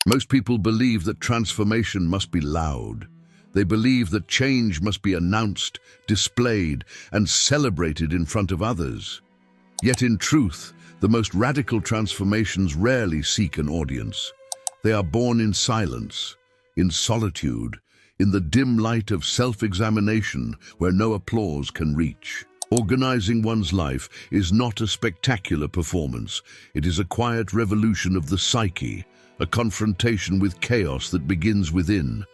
Most people believe that transformation must be loud. They believe that change must be announced, displayed, and celebrated in front of others. Yet in truth, the most radical transformations rarely seek an audience. They are born in silence, in solitude, in the dim light of self-examination where no applause can reach. Organizing one's life is not a spectacular performance. It is a quiet revolution of the psyche, a confrontation with chaos that begins within.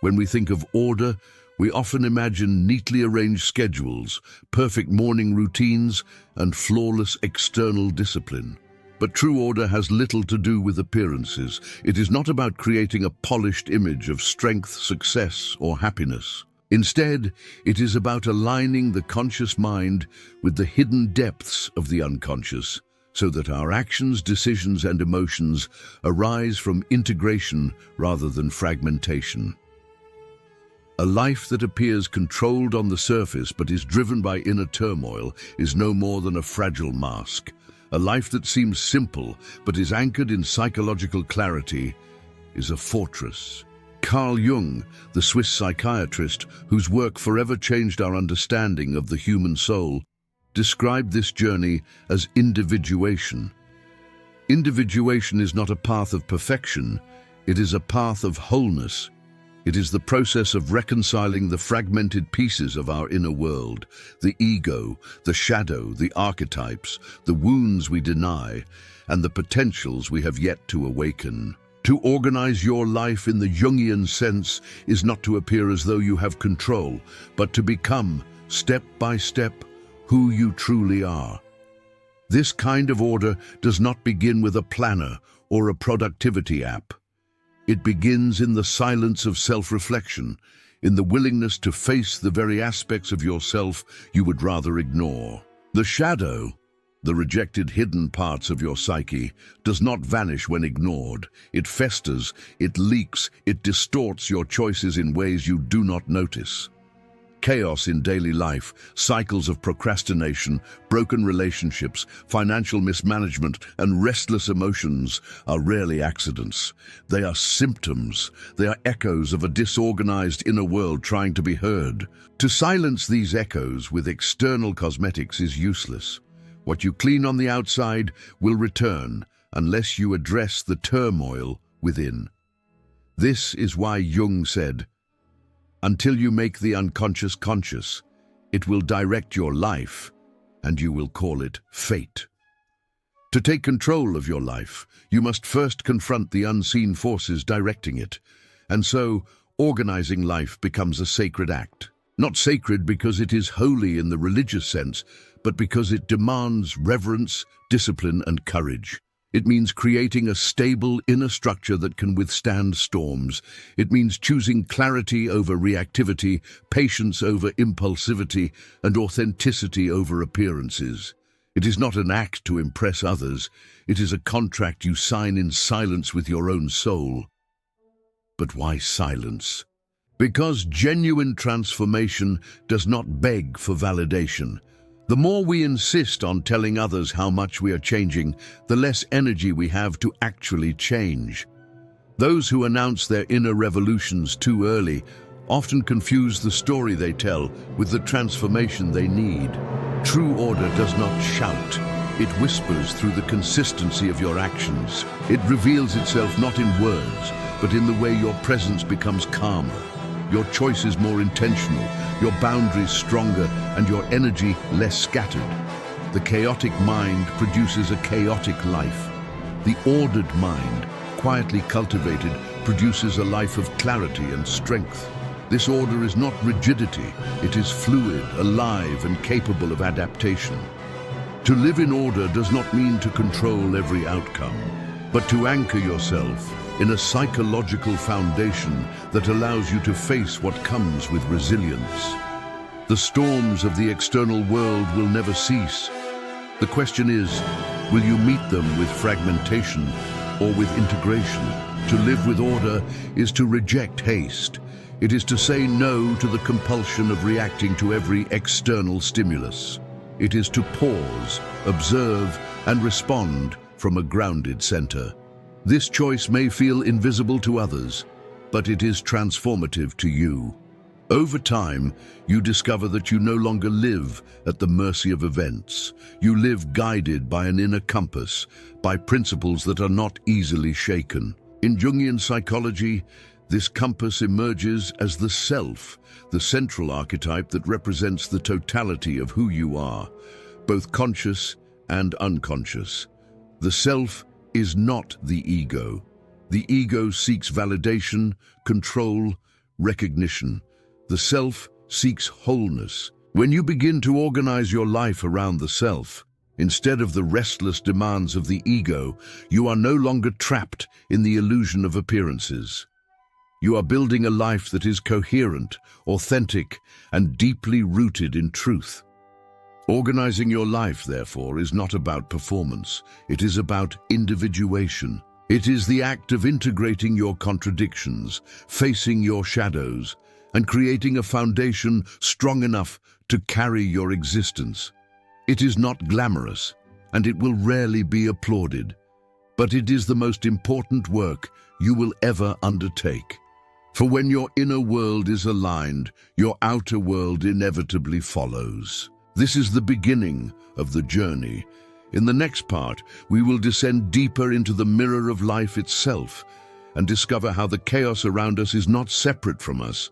When we think of order, we often imagine neatly arranged schedules, perfect morning routines, and flawless external discipline. But true order has little to do with appearances. It is not about creating a polished image of strength, success, or happiness. Instead, it is about aligning the conscious mind with the hidden depths of the unconscious, so that our actions, decisions, and emotions arise from integration rather than fragmentation. A life that appears controlled on the surface but is driven by inner turmoil is no more than a fragile mask. A life that seems simple but is anchored in psychological clarity is a fortress. Carl Jung, the Swiss psychiatrist whose work forever changed our understanding of the human soul, described this journey as individuation. Individuation is not a path of perfection, it is a path of wholeness. It is the process of reconciling the fragmented pieces of our inner world, the ego, the shadow, the archetypes, the wounds we deny, and the potentials we have yet to awaken. To organize your life in the Jungian sense is not to appear as though you have control, but to become, step by step, who you truly are. This kind of order does not begin with a planner or a productivity app. It begins in the silence of self-reflection, in the willingness to face the very aspects of yourself you would rather ignore. The shadow, the rejected hidden parts of your psyche, does not vanish when ignored. It festers, it leaks, it distorts your choices in ways you do not notice. Chaos in daily life, cycles of procrastination, broken relationships, financial mismanagement, and restless emotions are rarely accidents. They are symptoms. They are echoes of a disorganized inner world trying to be heard. To silence these echoes with external cosmetics is useless. What you clean on the outside will return unless you address the turmoil within. This is why Jung said, "Until you make the unconscious conscious, it will direct your life, and you will call it fate." To take control of your life, you must first confront the unseen forces directing it, and so organizing life becomes a sacred act. Not sacred because it is holy in the religious sense, but because it demands reverence, discipline, and courage. It means creating a stable inner structure that can withstand storms. It means choosing clarity over reactivity, patience over impulsivity, and authenticity over appearances. It is not an act to impress others. It is a contract you sign in silence with your own soul. But why silence? Because genuine transformation does not beg for validation. The more we insist on telling others how much we are changing, the less energy we have to actually change. Those who announce their inner revolutions too early often confuse the story they tell with the transformation they need. True order does not shout. It whispers through the consistency of your actions. It reveals itself not in words, but in the way your presence becomes calmer, your choices more intentional, your boundaries stronger, and your energy less scattered. The chaotic mind produces a chaotic life. The ordered mind, quietly cultivated, produces a life of clarity and strength. This order is not rigidity, it is fluid, alive, and capable of adaptation. To live in order does not mean to control every outcome, but to anchor yourself in a psychological foundation that allows you to face what comes with resilience. The storms of the external world will never cease. The question is, will you meet them with fragmentation or with integration? To live with order is to reject haste. It is to say no to the compulsion of reacting to every external stimulus. It is to pause, observe, and respond from a grounded center. This choice may feel invisible to others, but it is transformative to you. Over time, you discover that you no longer live at the mercy of events. You live guided by an inner compass, by principles that are not easily shaken. In Jungian psychology, this compass emerges as the self, the central archetype that represents the totality of who you are, both conscious and unconscious. The self is not the ego. The ego seeks validation, control, recognition. The self seeks wholeness. When you begin to organize your life around the self, instead of the restless demands of the ego, you are no longer trapped in the illusion of appearances. You are building a life that is coherent, authentic, and deeply rooted in truth. Organizing your life, therefore, is not about performance. It is about individuation. It is the act of integrating your contradictions, facing your shadows, and creating a foundation strong enough to carry your existence. It is not glamorous, and it will rarely be applauded, but it is the most important work you will ever undertake. For when your inner world is aligned, your outer world inevitably follows. This is the beginning of the journey. In the next part, we will descend deeper into the mirror of life itself and discover how the chaos around us is not separate from us,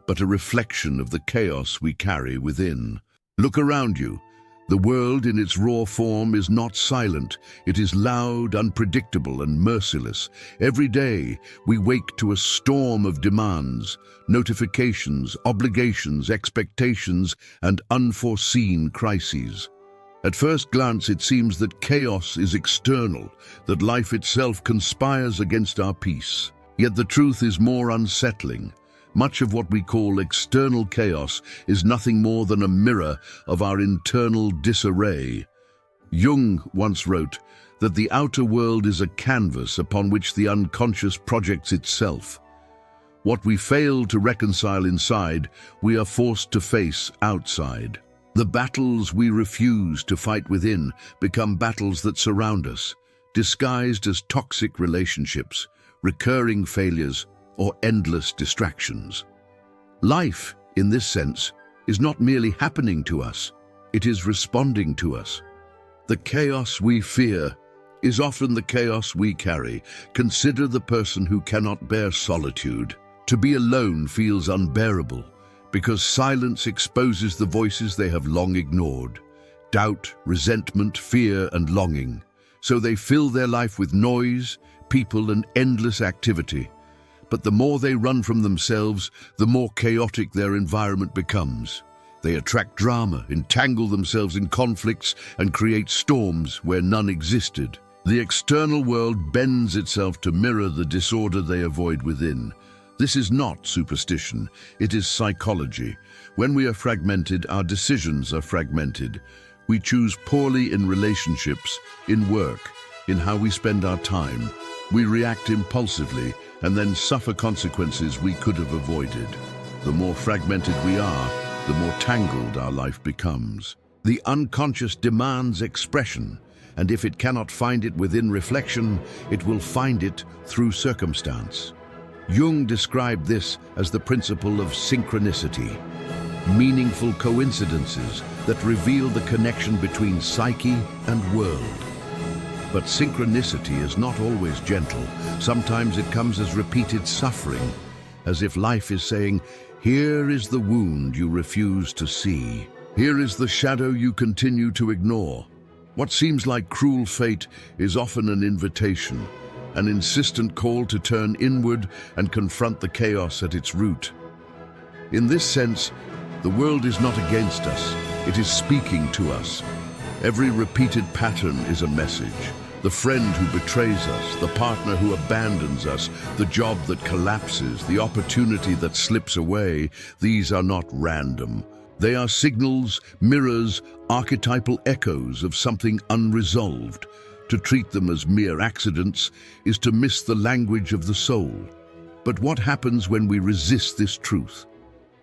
but a reflection of the chaos we carry within. Look around you. The world in its raw form is not silent. It is loud, unpredictable, and merciless. Every day, we wake to a storm of demands, notifications, obligations, expectations, and unforeseen crises. At first glance, it seems that chaos is external, that life itself conspires against our peace. Yet the truth is more unsettling. Much of what we call external chaos is nothing more than a mirror of our internal disarray. Jung once wrote that the outer world is a canvas upon which the unconscious projects itself. What we fail to reconcile inside, we are forced to face outside. The battles we refuse to fight within become battles that surround us, disguised as toxic relationships, recurring failures, or endless distractions. Life, in this sense, is not merely happening to us, it is responding to us. The chaos we fear is often the chaos we carry. Consider the person who cannot bear solitude. To be alone feels unbearable, because silence exposes the voices they have long ignored. Doubt, resentment, fear, and longing. So they fill their life with noise, people, and endless activity. But the more they run from themselves, the more chaotic their environment becomes. They attract drama, entangle themselves in conflicts, and create storms where none existed. The external world bends itself to mirror the disorder they avoid within. This is not superstition, it is psychology. When we are fragmented, our decisions are fragmented. We choose poorly in relationships, in work, in how we spend our time. We react impulsively and then suffer consequences we could have avoided. The more fragmented we are, the more tangled our life becomes. The unconscious demands expression, and if it cannot find it within reflection, it will find it through circumstance. Jung described this as the principle of synchronicity, meaningful coincidences that reveal the connection between psyche and world. But synchronicity is not always gentle. Sometimes it comes as repeated suffering, as if life is saying, here is the wound you refuse to see. Here is the shadow you continue to ignore. What seems like cruel fate is often an invitation, an insistent call to turn inward and confront the chaos at its root. In this sense, the world is not against us, it is speaking to us. Every repeated pattern is a message. The friend who betrays us, the partner who abandons us, the job that collapses, the opportunity that slips away, these are not random. They are signals, mirrors, archetypal echoes of something unresolved. To treat them as mere accidents is to miss the language of the soul. But what happens when we resist this truth?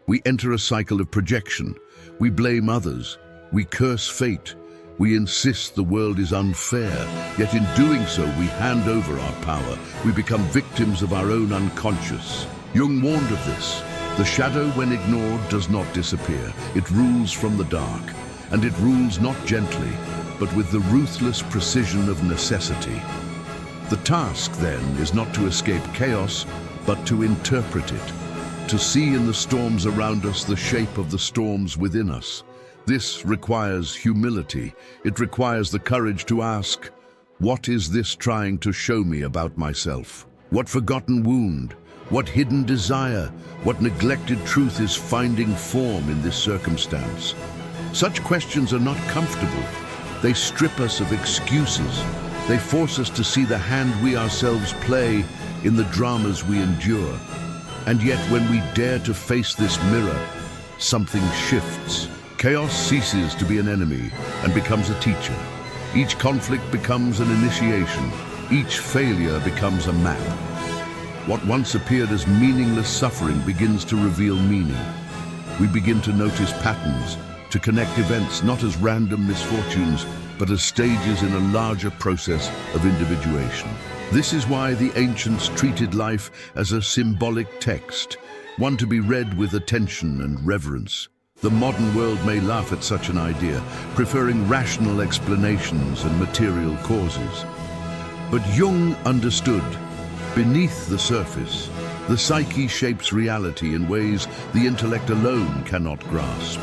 We enter a cycle of projection. We blame others. We curse fate. We insist the world is unfair, yet in doing so we hand over our power. We become victims of our own unconscious. Jung warned of this. The shadow, when ignored, does not disappear. It rules from the dark, and it rules not gently, but with the ruthless precision of necessity. The task, then, is not to escape chaos, but to interpret it, to see in the storms around us the shape of the storms within us. This requires humility. It requires the courage to ask, what is this trying to show me about myself? What forgotten wound? What hidden desire? What neglected truth is finding form in this circumstance? Such questions are not comfortable. They strip us of excuses. They force us to see the hand we ourselves play in the dramas we endure. And yet, when we dare to face this mirror, something shifts. Chaos ceases to be an enemy and becomes a teacher. Each conflict becomes an initiation. Each failure becomes a map. What once appeared as meaningless suffering begins to reveal meaning. We begin to notice patterns, to connect events not as random misfortunes, but as stages in a larger process of individuation. This is why the ancients treated life as a symbolic text, one to be read with attention and reverence. The modern world may laugh at such an idea, preferring rational explanations and material causes. But Jung understood, beneath the surface, the psyche shapes reality in ways the intellect alone cannot grasp.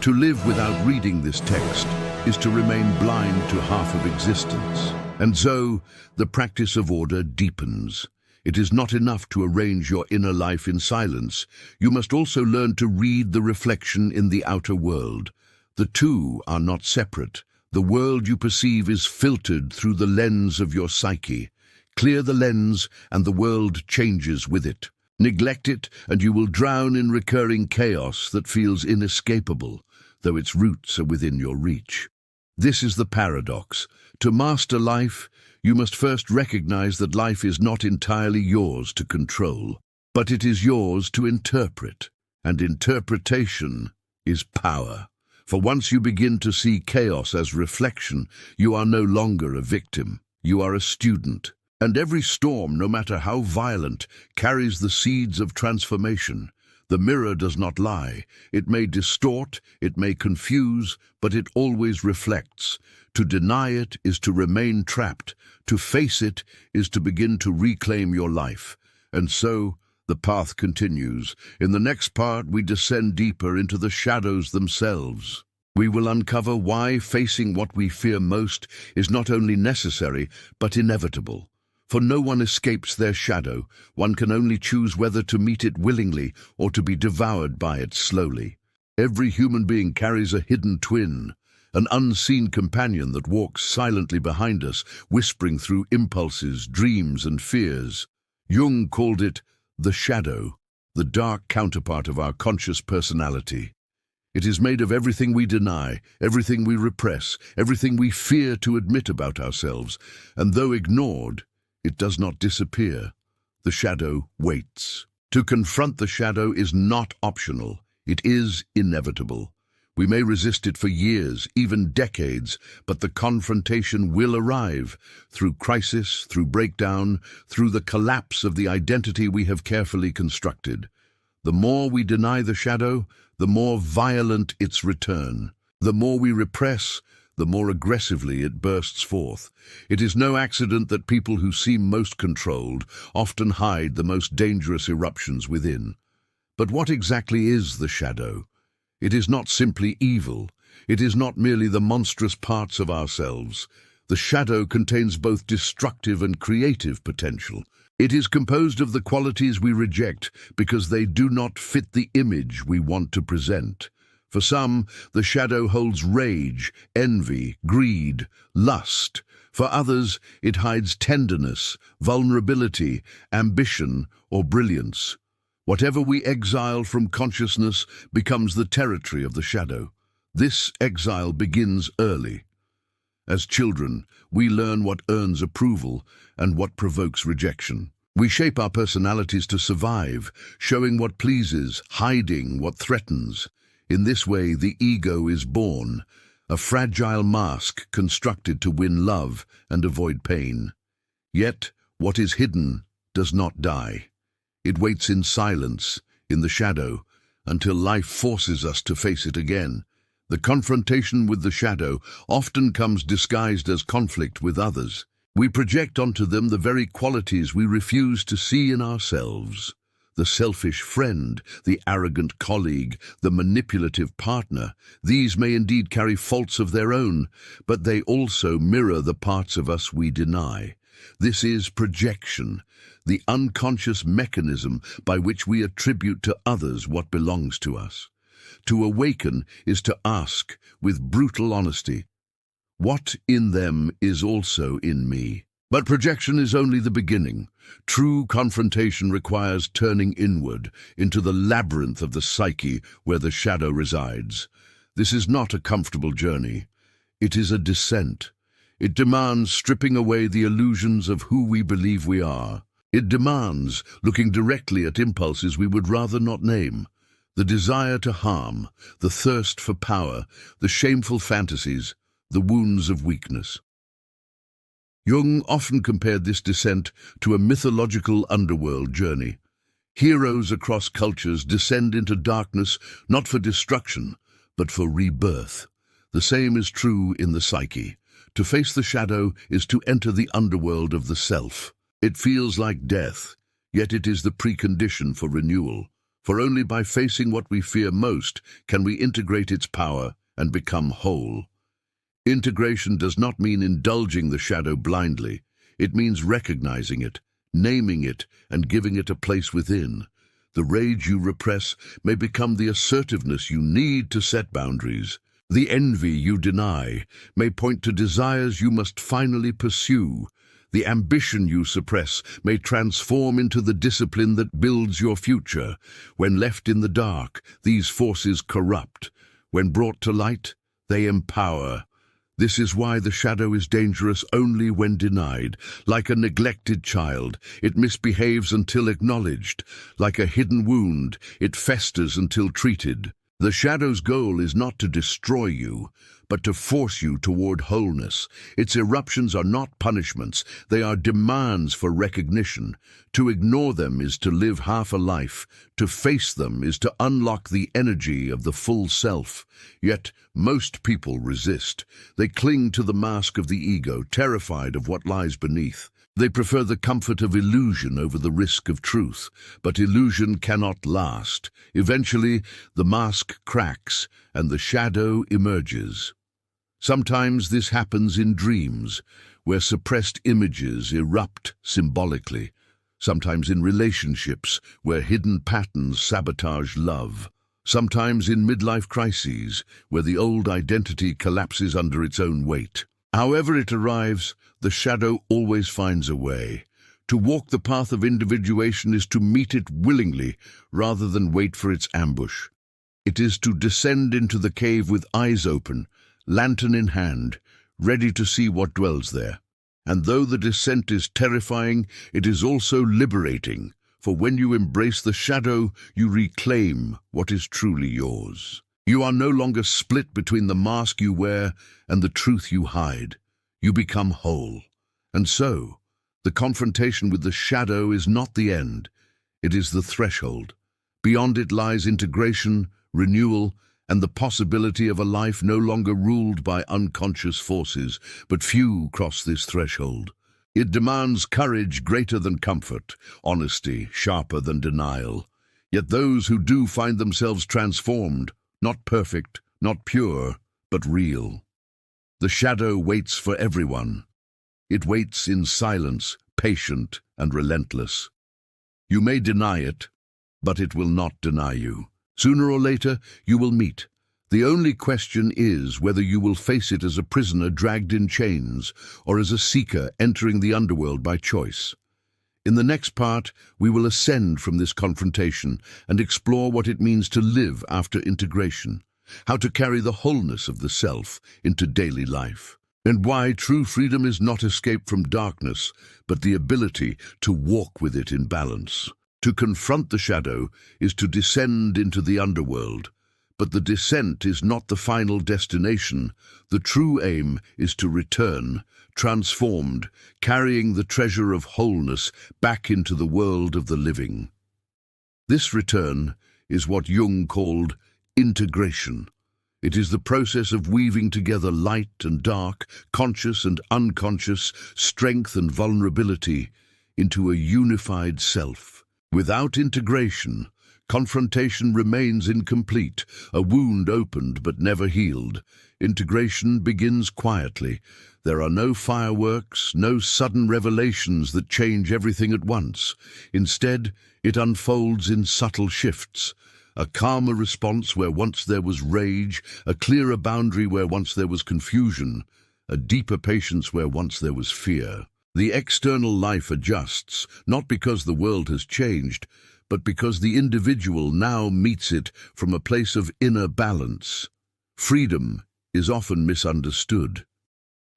To live without reading this text is to remain blind to half of existence. And so, the practice of order deepens. It is not enough to arrange your inner life in silence. You must also learn to read the reflection in the outer world. The two are not separate. The world you perceive is filtered through the lens of your psyche. Clear the lens, and the world changes with it. Neglect it, and you will drown in recurring chaos that feels inescapable, though its roots are within your reach. This is the paradox. To master life, you must first recognize that life is not entirely yours to control, but it is yours to interpret, and interpretation is power. For once you begin to see chaos as reflection, you are no longer a victim. You are a student. And every storm, no matter how violent, carries the seeds of transformation. The mirror does not lie. It may distort, it may confuse, but it always reflects. To deny it is to remain trapped. To face it is to begin to reclaim your life. And so, the path continues. In the next part, we descend deeper into the shadows themselves. We will uncover why facing what we fear most is not only necessary, but inevitable. For no one escapes their shadow. One can only choose whether to meet it willingly or to be devoured by it slowly. Every human being carries a hidden twin, an unseen companion that walks silently behind us, whispering through impulses, dreams, and fears. Jung called it the shadow, the dark counterpart of our conscious personality. It is made of everything we deny, everything we repress, everything we fear to admit about ourselves, and though ignored, it does not disappear. The shadow waits. To confront the shadow is not optional. It is inevitable. We may resist it for years, even decades, but the confrontation will arrive through crisis, through breakdown, through the collapse of the identity we have carefully constructed. The more we deny the shadow, the more violent its return. The more we repress, the more aggressively it bursts forth. It is no accident that people who seem most controlled often hide the most dangerous eruptions within. But what exactly is the shadow? It is not simply evil. It is not merely the monstrous parts of ourselves. The shadow contains both destructive and creative potential. It is composed of the qualities we reject because they do not fit the image we want to present. For some, the shadow holds rage, envy, greed, lust. For others, it hides tenderness, vulnerability, ambition, or brilliance. Whatever we exile from consciousness becomes the territory of the shadow. This exile begins early. As children, we learn what earns approval and what provokes rejection. We shape our personalities to survive, showing what pleases, hiding what threatens. In this way, the ego is born, a fragile mask constructed to win love and avoid pain. Yet, what is hidden does not die. It waits in silence, in the shadow, until life forces us to face it again. The confrontation with the shadow often comes disguised as conflict with others. We project onto them the very qualities we refuse to see in ourselves. The selfish friend, the arrogant colleague, the manipulative partner, these may indeed carry faults of their own, but they also mirror the parts of us we deny. This is projection, the unconscious mechanism by which we attribute to others what belongs to us. To awaken is to ask, with brutal honesty, what in them is also in me? But projection is only the beginning. True confrontation requires turning inward, into the labyrinth of the psyche where the shadow resides. This is not a comfortable journey. It is a descent. It demands stripping away the illusions of who we believe we are. It demands looking directly at impulses we would rather not name. The desire to harm, the thirst for power, the shameful fantasies, the wounds of weakness. Jung often compared this descent to a mythological underworld journey. Heroes across cultures descend into darkness not for destruction, but for rebirth. The same is true in the psyche. To face the shadow is to enter the underworld of the self. It feels like death, yet it is the precondition for renewal. For only by facing what we fear most can we integrate its power and become whole. Integration does not mean indulging the shadow blindly. It means recognizing it, naming it, and giving it a place within. The rage you repress may become the assertiveness you need to set boundaries. The envy you deny may point to desires you must finally pursue. The ambition you suppress may transform into the discipline that builds your future. When left in the dark, these forces corrupt. When brought to light, they empower. This is why the shadow is dangerous only when denied. Like a neglected child, it misbehaves until acknowledged. Like a hidden wound, it festers until treated. The shadow's goal is not to destroy you, but to force you toward wholeness. Its eruptions are not punishments, they are demands for recognition. To ignore them is to live half a life. To face them is to unlock the energy of the full self. Yet most people resist. They cling to the mask of the ego, terrified of what lies beneath. They prefer the comfort of illusion over the risk of truth. But illusion cannot last. Eventually, the mask cracks and the shadow emerges. Sometimes this happens in dreams, where suppressed images erupt symbolically. Sometimes in relationships, where hidden patterns sabotage love. Sometimes in midlife crises, where the old identity collapses under its own weight. However it arrives, the shadow always finds a way. To walk the path of individuation is to meet it willingly, rather than wait for its ambush. It is to descend into the cave with eyes open, lantern in hand, ready to see what dwells there. And though the descent is terrifying, it is also liberating, for when you embrace the shadow, you reclaim what is truly yours. You are no longer split between the mask you wear and the truth you hide. You become whole. And so, the confrontation with the shadow is not the end. It is the threshold. Beyond it lies integration, renewal, and the possibility of a life no longer ruled by unconscious forces, but few cross this threshold. It demands courage greater than comfort, honesty sharper than denial. Yet those who do find themselves transformed, not perfect, not pure, but real. The shadow waits for everyone. It waits in silence, patient and relentless. You may deny it, but it will not deny you. Sooner or later, you will meet. The only question is whether you will face it as a prisoner dragged in chains or as a seeker entering the underworld by choice. In the next part, we will ascend from this confrontation and explore what it means to live after integration, how to carry the wholeness of the self into daily life, and why true freedom is not escape from darkness, but the ability to walk with it in balance. To confront the shadow is to descend into the underworld, But the descent is not the final destination. The true aim is to return, transformed, carrying the treasure of wholeness back into the world of the living. This return is what Jung called integration. It is the process of weaving together light and dark, conscious and unconscious, strength and vulnerability into a unified self. Without integration, confrontation remains incomplete, a wound opened but never healed. Integration begins quietly. There are no fireworks, no sudden revelations that change everything at once. Instead, it unfolds in subtle shifts. A calmer response where once there was rage, a clearer boundary where once there was confusion, a deeper patience where once there was fear. The external life adjusts, not because the world has changed, but because the individual now meets it from a place of inner balance. Freedom is often misunderstood.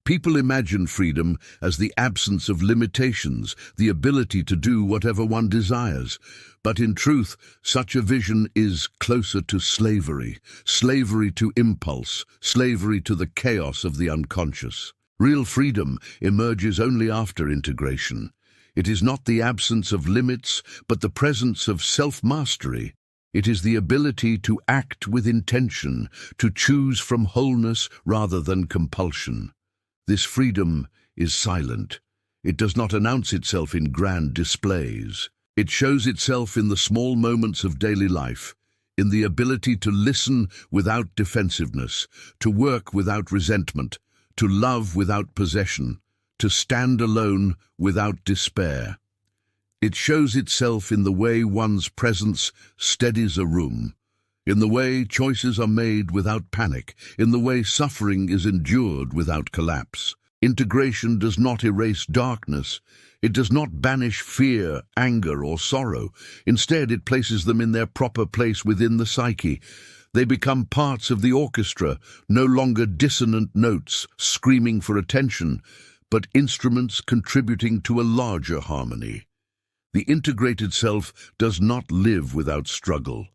People imagine freedom as the absence of limitations, the ability to do whatever one desires. But in truth, such a vision is closer to slavery, slavery to impulse, slavery to the chaos of the unconscious. Real freedom emerges only after integration. It is not the absence of limits, but the presence of self-mastery. It is the ability to act with intention, to choose from wholeness rather than compulsion. This freedom is silent. It does not announce itself in grand displays. It shows itself in the small moments of daily life, in the ability to listen without defensiveness, to work without resentment, to love without possession, to stand alone without despair. It shows itself in the way one's presence steadies a room, in the way choices are made without panic, in the way suffering is endured without collapse. Integration does not erase darkness. It does not banish fear, anger, or sorrow. Instead, it places them in their proper place within the psyche. They become parts of the orchestra, no longer dissonant notes screaming for attention, but instruments contributing to a larger harmony. The integrated self does not live without struggle.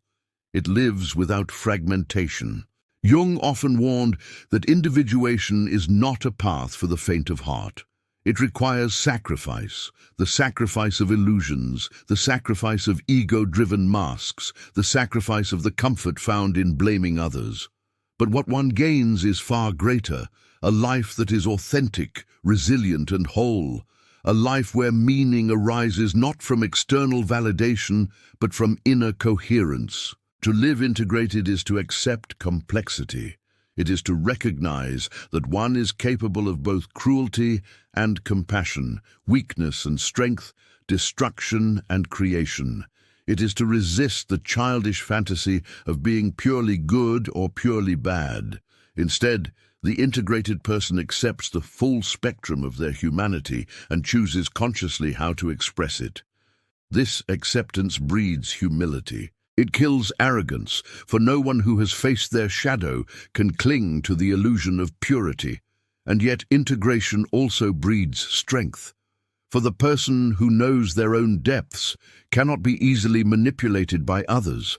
It lives without fragmentation. Jung often warned that individuation is not a path for the faint of heart. It requires sacrifice, the sacrifice of illusions, the sacrifice of ego-driven masks, the sacrifice of the comfort found in blaming others. But what one gains is far greater, a life that is authentic, resilient and whole, a life where meaning arises not from external validation, but from inner coherence. To live integrated is to accept complexity. It is to recognize that one is capable of both cruelty and compassion, weakness and strength, destruction and creation. It is to resist the childish fantasy of being purely good or purely bad. Instead, the integrated person accepts the full spectrum of their humanity and chooses consciously how to express it. This acceptance breeds humility. It kills arrogance, for no one who has faced their shadow can cling to the illusion of purity. And yet integration also breeds strength. For the person who knows their own depths cannot be easily manipulated by others.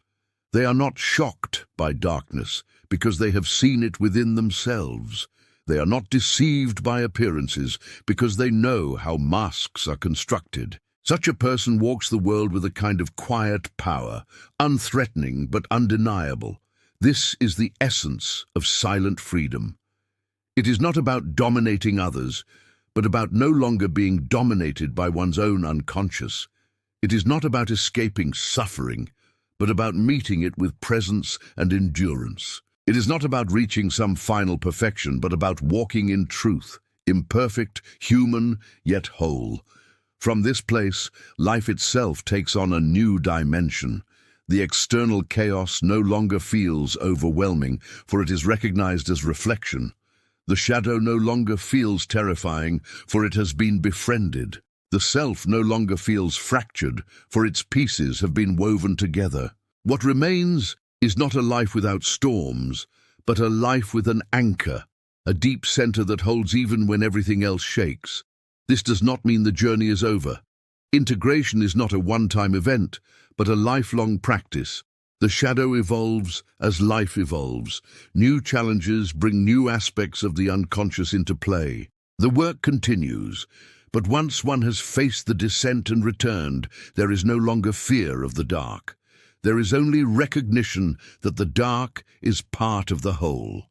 They are not shocked by darkness because they have seen it within themselves. They are not deceived by appearances because they know how masks are constructed. Such a person walks the world with a kind of quiet power, unthreatening but undeniable. This is the essence of silent freedom. It is not about dominating others, but about no longer being dominated by one's own unconscious. It is not about escaping suffering, but about meeting it with presence and endurance. It is not about reaching some final perfection, but about walking in truth, imperfect, human, yet whole. From this place, life itself takes on a new dimension. The external chaos no longer feels overwhelming, for it is recognized as reflection. The shadow no longer feels terrifying, for it has been befriended. The self no longer feels fractured, for its pieces have been woven together. What remains is not a life without storms, but a life with an anchor, a deep center that holds even when everything else shakes. This does not mean the journey is over. Integration is not a one-time event, but a lifelong practice. The shadow evolves as life evolves. New challenges bring new aspects of the unconscious into play. The work continues, but once one has faced the descent and returned, there is no longer fear of the dark. There is only recognition that the dark is part of the whole.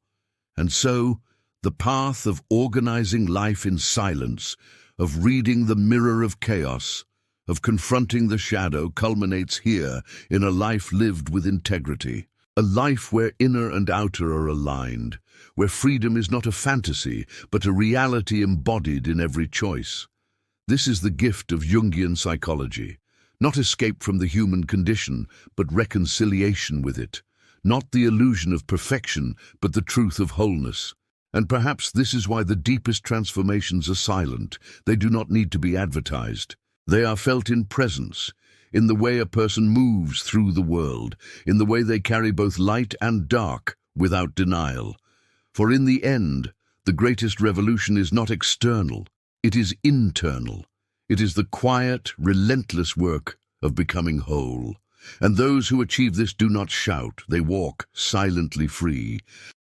And so, the path of organizing life in silence, of reading the mirror of chaos, of confronting the shadow culminates here in a life lived with integrity. A life where inner and outer are aligned, where freedom is not a fantasy, but a reality embodied in every choice. This is the gift of Jungian psychology. Not escape from the human condition, but reconciliation with it. Not the illusion of perfection, but the truth of wholeness. And perhaps this is why the deepest transformations are silent. They do not need to be advertised. They are felt in presence, in the way a person moves through the world, in the way they carry both light and dark without denial. For in the end, the greatest revolution is not external, it is internal. It is the quiet, relentless work of becoming whole. And those who achieve this do not shout, they walk silently free.